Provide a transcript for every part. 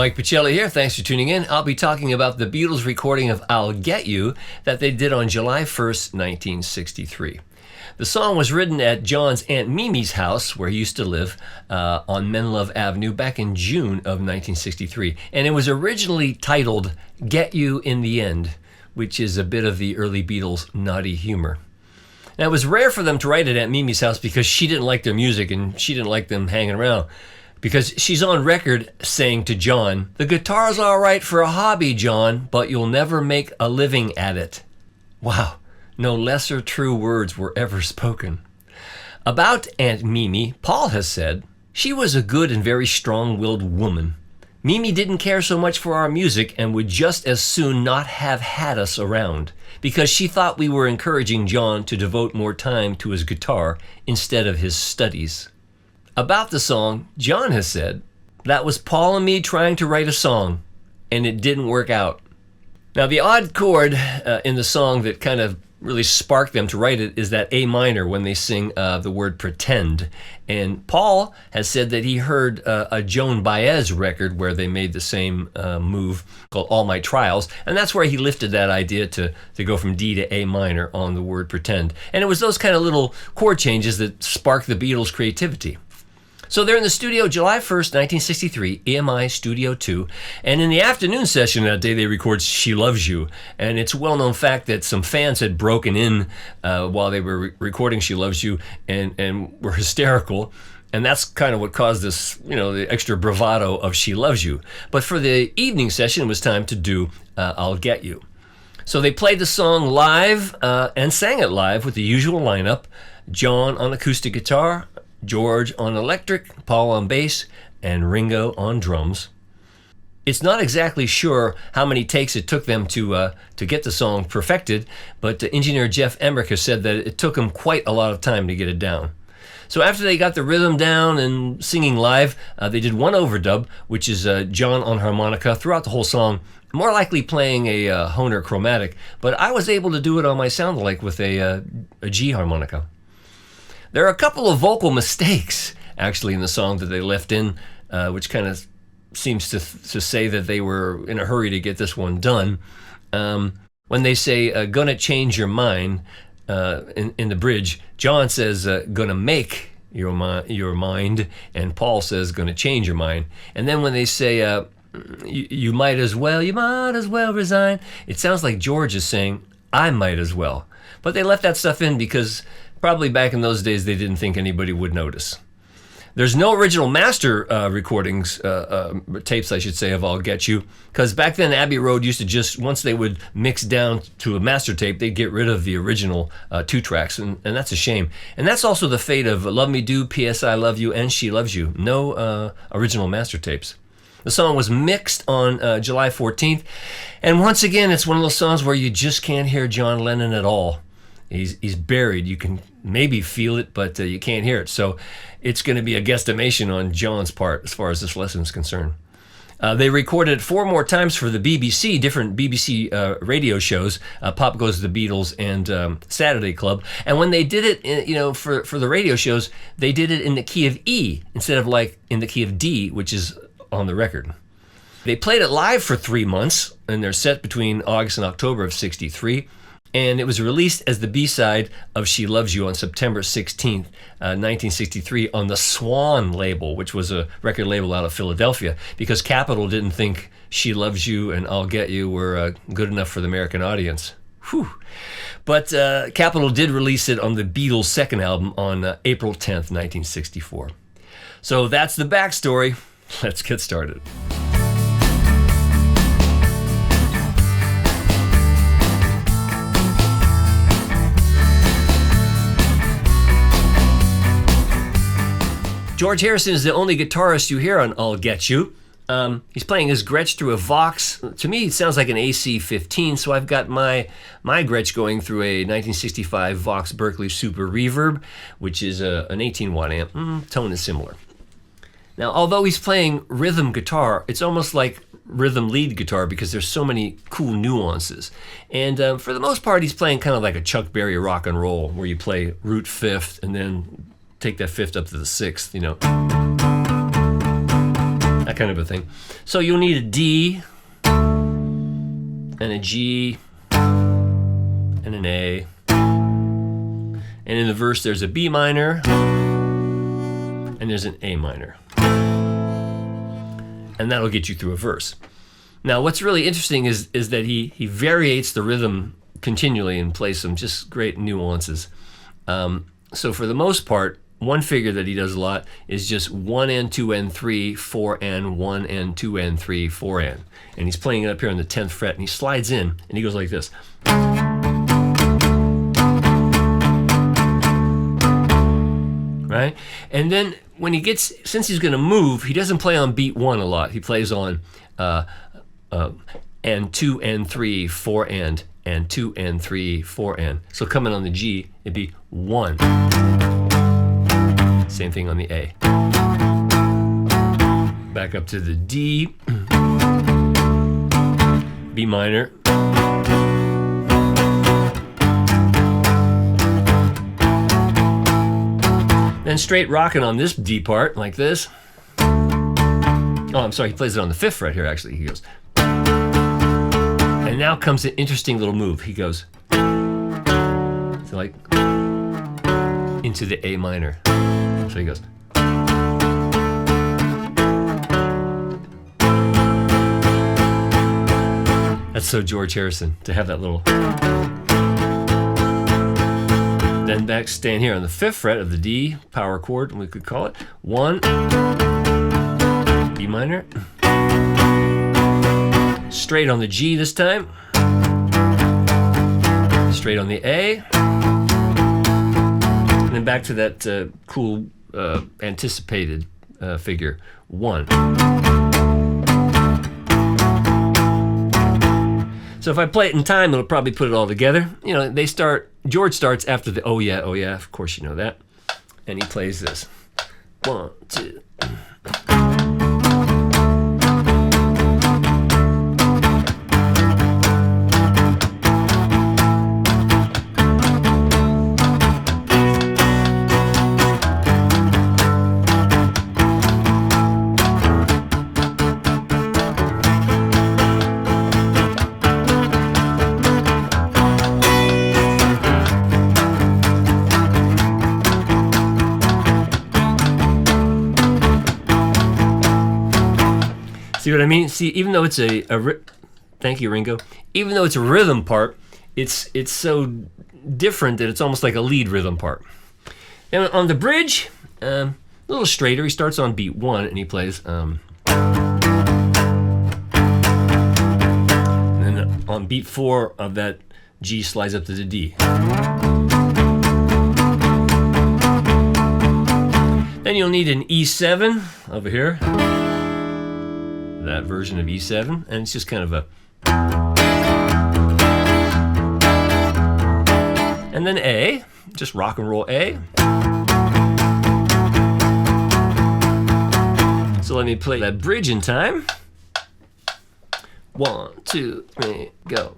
Mike Pachelli here. Thanks for tuning in. I'll be talking about the Beatles recording of I'll Get You that they did on July 1st, 1963. The song was written at John's Aunt Mimi's house, where he used to live, on Menlove Avenue back in June of 1963. And it was originally titled Get You in the End, which is a bit of the early Beatles' naughty humor. Now, it was rare for them to write at Aunt Mimi's house because she didn't like their music and she didn't like them hanging around. Because she's on record saying to John, "The guitar's all right for a hobby, John, but you'll never make a living at it." Wow, no lesser true words were ever spoken. About Aunt Mimi, Paul has said, "She was a good and very strong-willed woman. Mimi didn't care so much for our music and would just as soon not have had us around, because she thought we were encouraging John to devote more time to his guitar instead of his studies." About the song, John has said, "That was Paul and me trying to write a song, and it didn't work out." Now, the odd chord in the song that kind of really sparked them to write it is that A minor when they sing the word pretend. And Paul has said that he heard a Joan Baez record where they made the same move called All My Trials, and that's where he lifted that idea to go from D to A minor on the word pretend. And it was those kind of little chord changes that sparked the Beatles' creativity. So they're in the studio July 1st, 1963, EMI Studio 2, and in the afternoon session that day they record She Loves You, and it's a well-known fact that some fans had broken in while they were recording She Loves You and were hysterical, and that's kind of what caused this, the extra bravado of She Loves You. But for the evening session, it was time to do I'll Get You. So they played the song live and sang it live with the usual lineup: John on acoustic guitar, George on electric, Paul on bass, and Ringo on drums. It's not exactly sure how many takes it took them to get the song perfected, but engineer Jeff Emmerich has said that it took them quite a lot of time to get it down. So after they got the rhythm down and singing live, they did one overdub, which is John on harmonica throughout the whole song, more likely playing a Hohner chromatic, but I was able to do it on my Sound-Alike with a G harmonica. There are a couple of vocal mistakes, actually, in the song that they left in, which kind of seems to say that they were in a hurry to get this one done. When they say, "gonna change your mind," in the bridge, John says, "gonna make your mind," and Paul says, "gonna change your mind." And then when they say, you might as well resign," it sounds like George is saying, "I might as well." But they left that stuff in because probably back in those days, they didn't think anybody would notice. There's no original master recordings, tapes, I should say, of I'll Get You, because back then Abbey Road used to just, once they would mix down to a master tape, they'd get rid of the original 2 tracks, and that's a shame. And that's also the fate of Love Me Do, P.S. I Love You, and She Loves You. No original master tapes. The song was mixed on July 14th, and once again, it's one of those songs where you just can't hear John Lennon at all. He's buried. You can maybe feel it, but you can't hear it. So it's going to be a guesstimation on John's part as far as this lesson is concerned. They recorded it 4 more times for the BBC, different BBC radio shows, Pop Goes the Beatles and Saturday Club. And when they did it, for the radio shows, they did it in the key of E instead of like in the key of D, which is on the record. They played it live for 3 months in their set between August and October of '63. And it was released as the B-side of She Loves You on September 16th, 1963 on the Swan label, which was a record label out of Philadelphia, because Capitol didn't think She Loves You and I'll Get You were good enough for the American audience. Whew. But Capitol did release it on the Beatles' second album on April 10th, 1964. So that's the backstory. Let's get started. George Harrison is the only guitarist you hear on I'll Get You. He's playing his Gretsch through a Vox. To me, it sounds like an AC-15, so I've got my Gretsch going through a 1965 Vox Berkeley Super Reverb, which is an 18-watt amp. Tone is similar. Now, although he's playing rhythm guitar, it's almost like rhythm lead guitar because there's so many cool nuances. And for the most part, he's playing kind of like a Chuck Berry rock and roll, where you play root fifth and then take that fifth up to the sixth, that kind of a thing. So you'll need a D and a G and an A. And in the verse there's a B minor and there's an A minor. And that'll get you through a verse. Now what's really interesting is that he variates the rhythm continually and plays some just great nuances. So for the most part, one figure that he does a lot is just 1 and 2 and 3, 4 and 1 and 2 and 3, 4 and. And he's playing it up here on the 10th fret, and he slides in, and he goes like this. Right? And then when he gets, since he's going to move, he doesn't play on beat 1 a lot. He plays on and 2 and 3, 4 and 2 and 3, 4 and. So coming on the G, it'd be 1. Same thing on the A. Back up to the D, B minor, then straight rocking on this D part like this. Oh, I'm sorry, he plays it on the 5th fret here actually. He goes, and now comes an interesting little move. He goes, so like, into the A minor. So he goes. That's so George Harrison to have that little. Then back, staying here on the 5th fret of the D power chord, we could call it 1, B minor, straight on the G this time, straight on the A, and then back to that cool anticipated figure 1. So if I play it in time, it'll probably put it all together. You know, George starts after the oh yeah, of course you know that. And he plays this. 1, 2. See what I mean? See, even though it's thank you, Ringo. Even though it's a rhythm part, it's so different that it's almost like a lead rhythm part. And on the bridge, a little straighter. He starts on beat 1 and he plays. And then on beat 4 of that G slides up to the D. Then you'll need an E7 over here. That version of E7, and it's just kind of a. And then A, just rock and roll A. So let me play that bridge in time. 1, 2, 3, go.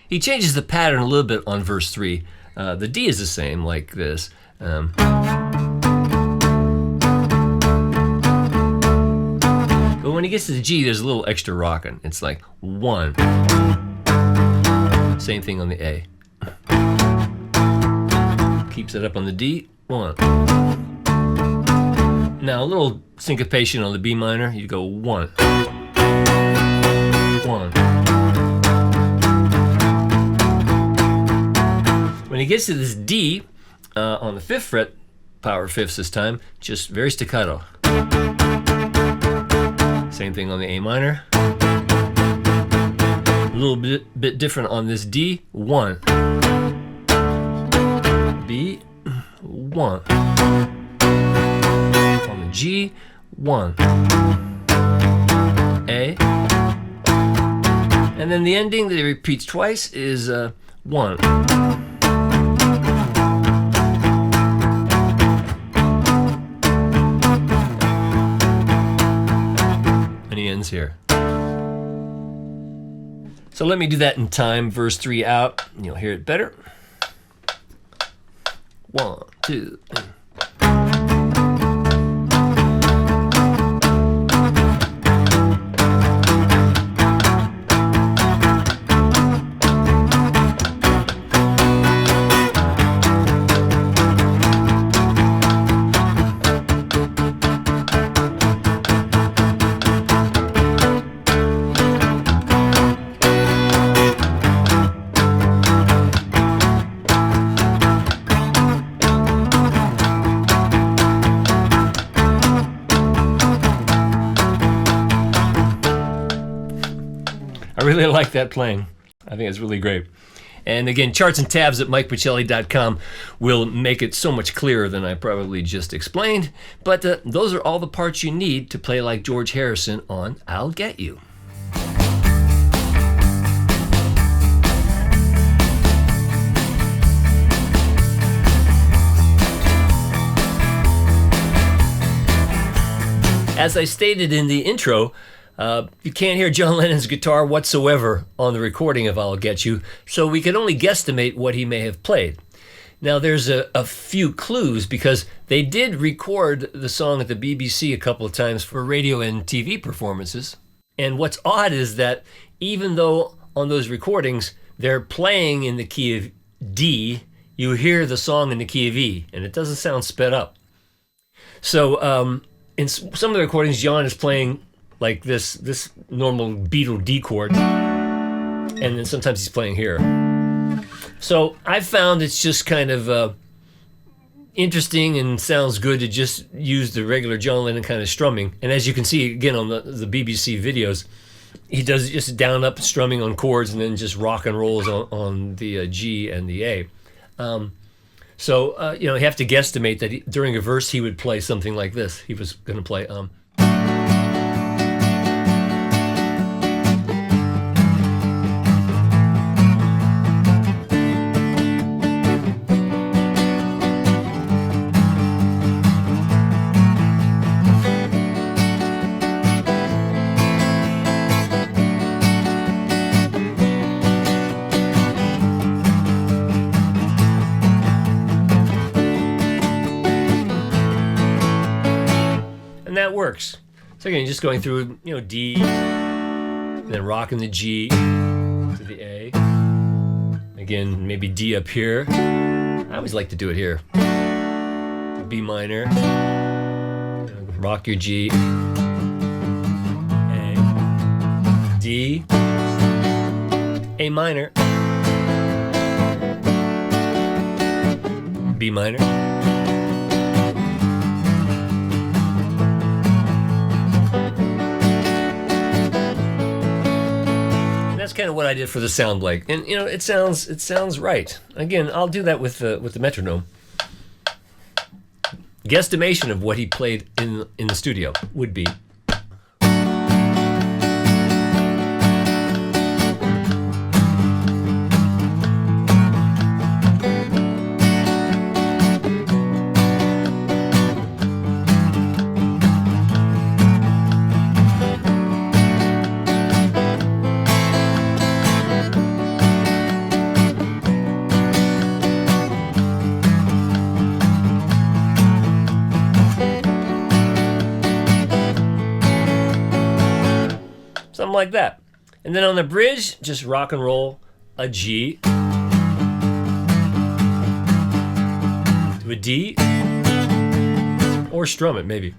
He changes the pattern a little bit on verse 3. The D is the same, like this. But when he gets to the G, there's a little extra rocking. It's like 1. Same thing on the A. Keeps it up on the D. 1. Now a little syncopation on the B minor. You go 1. 1. When he gets to this D on the 5th fret, power 5ths this time, just very staccato. Same thing on the A minor. A little bit different on this D. 1. B. 1. On the G. 1. A. And then the ending that he repeats twice is 1. chords here. So let me do that in time, verse 3 out, and you'll hear it better. 1, 2, 3. I really like that playing. I think it's really great. And again, charts and tabs at MikePachelli.com will make it so much clearer than I probably just explained. But those are all the parts you need to play like George Harrison on I'll Get You. As I stated in the intro, you can't hear John Lennon's guitar whatsoever on the recording of I'll Get You, so we can only guesstimate what he may have played. Now, there's a few clues because they did record the song at the BBC a couple of times for radio and TV performances. And what's odd is that even though on those recordings they're playing in the key of D, you hear the song in the key of E, and it doesn't sound sped up. So in some of the recordings, John is playing like this normal Beatle D chord, and then sometimes he's playing here. So I found it's just kind of interesting and sounds good to just use the regular John Lennon kind of strumming. And as you can see again on the BBC videos, he does just down up strumming on chords and then just rock and rolls on the G and the A. So you have to guesstimate that during a verse he would play something like this. He was going to play. And that works. So again, just going through, D, and then rocking the G to the A. Again, maybe D up here. I always like to do it here. B minor. Rock your G. A. D. A minor. B minor. That's kind of what I did for the sound, Blake, and it sounds right. Again, I'll do that with the metronome. Guesstimation of what he played in the studio would be. Something like that. And then on the bridge, just rock and roll a G to a D, or strum it maybe.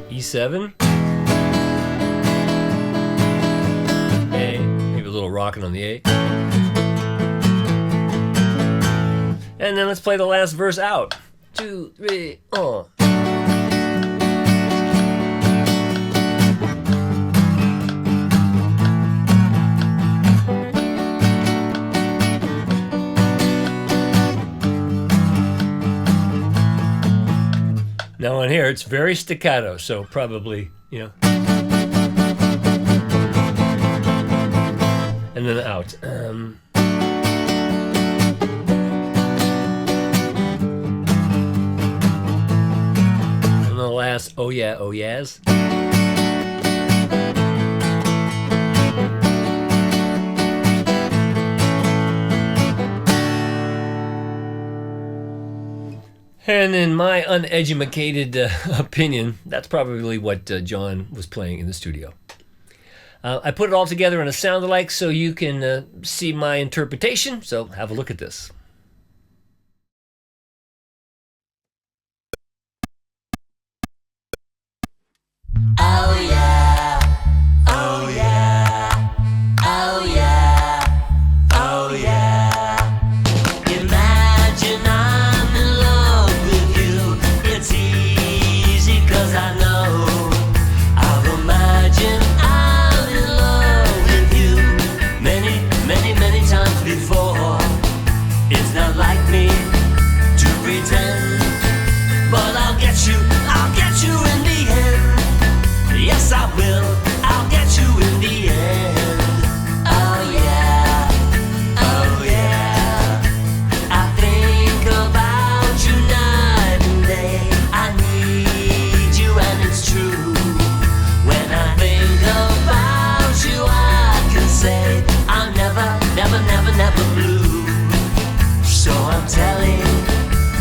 E7, A, maybe a little rocking on the A. And then let's play the last verse out. 2, 3, Now on here, it's very staccato, so probably, and then out. last oh yeah, oh yeahs. And in my uneducated opinion, that's probably what John was playing in the studio. I put it all together in a sound-alike so you can see my interpretation, so have a look at this. Oh yeah, oh yeah, oh yeah, oh yeah. Imagine I'm in love with you. It's easy 'cause I know. I've imagined I'm in love with you many, many, many times before. It's not like me to pretend, but I'll get you in the end. Yes, I will. I'll get you in the end. Oh yeah, oh yeah. I think about you night and day. I need you and it's true. When I think about you, I can say I'm never, never, never, never blue. So I'm telling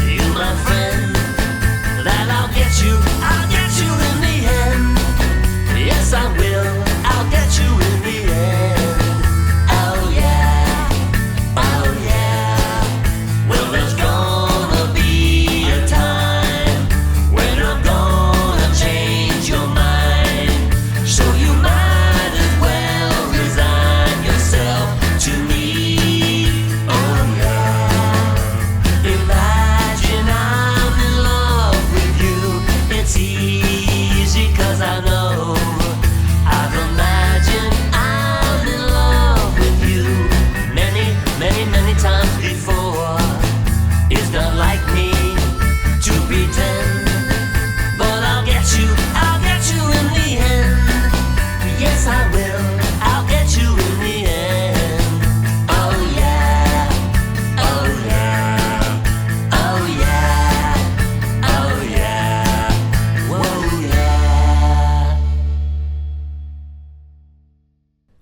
you, my friend, that I'll get you in the end. Yes, I will. I'll get you in the end. Oh yeah, oh yeah. Well, there's gonna be a time when I'm gonna change your mind. So you might as well resign yourself to me. Oh yeah. Imagine I'm in love with you. It's easy 'cause I know. I've imagined I'm in love with you many, many, many times before. It's not like me to pretend, but I'll get you in the end. Yes, I will. I'll get you in the end. Oh yeah, oh yeah, oh yeah, oh yeah, whoa yeah.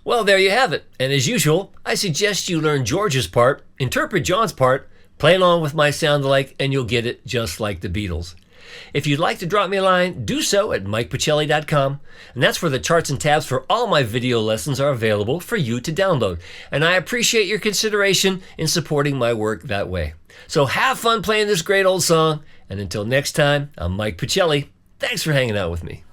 Well, there you have it. And as usual, I suggest you learn George's part, interpret John's part, play along with my sound-alike, and you'll get it just like the Beatles. If you'd like to drop me a line, do so at MikePachelli.com, and that's where the charts and tabs for all my video lessons are available for you to download. And I appreciate your consideration in supporting my work that way. So have fun playing this great old song, and until next time, I'm Mike Pachelli. Thanks for hanging out with me.